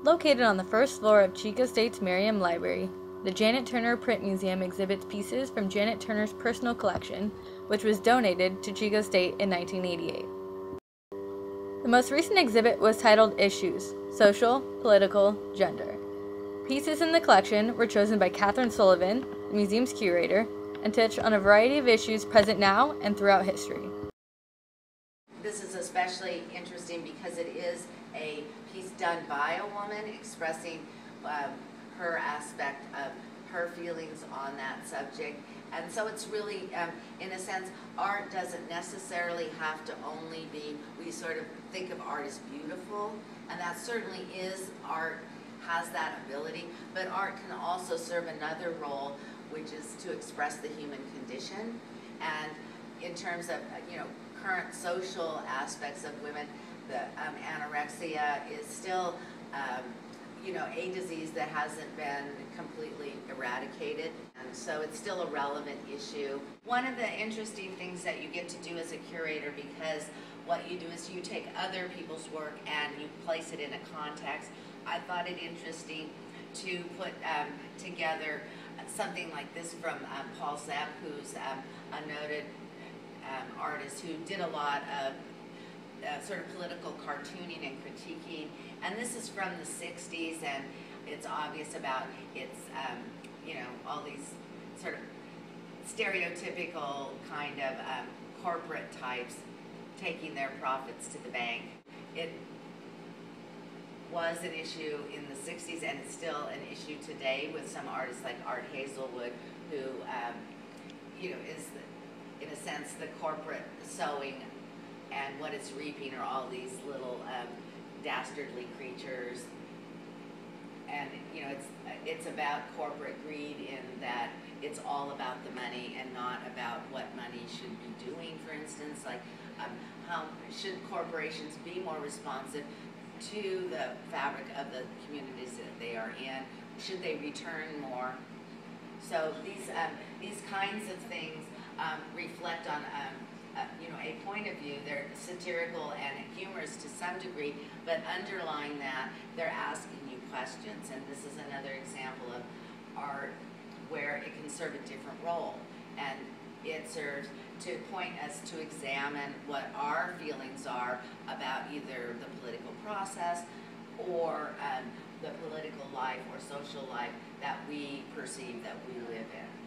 Located on the first floor of Chico State's Merriam Library, the Janet Turner Print Museum exhibits pieces from Janet Turner's personal collection, which was donated to Chico State in 1988. The most recent exhibit was titled Issues: Social, Political, Gender. Pieces in the collection were chosen by Catherine Sullivan, the museum's curator, and touch on a variety of issues present now and throughout history. This is especially interesting because it is a piece done by a woman expressing her aspect of her feelings on that subject. And so it's really, in a sense, art doesn't necessarily have to only be, we sort of think of art as beautiful, and that certainly is, art has that ability, but art can also serve another role, which is to express the human condition. And in terms of, current social aspects of women, the anorexia is still, a disease that hasn't been completely eradicated, and so it's still a relevant issue. One of the interesting things that you get to do as a curator, because what you do is you take other people's work and you place it in a context. I thought it interesting to put together something like this from Paul Zapp, who's a noted artist who did a lot of sort of political cartooning and critiquing, and this is from the 60s, and it's obvious about its, all these sort of stereotypical kind of corporate types taking their profits to the bank. It was an issue in the 60s, and it's still an issue today with some artists like Art Hazelwood, who, is, in a sense, the corporate sowing, and what it's reaping are all these little dastardly creatures. And it's about corporate greed in that it's all about the money and not about what money should be doing. For instance, like how should corporations be more responsive to the fabric of the communities that they are in? Should they return more? So these kinds of things reflect on a point of view. They're satirical and humorous to some degree, but underlying that, they're asking you questions. And this is another example of art where it can serve a different role. And it serves to point us to examine what our feelings are about either the political process or the political life or social life that we perceive that we live in.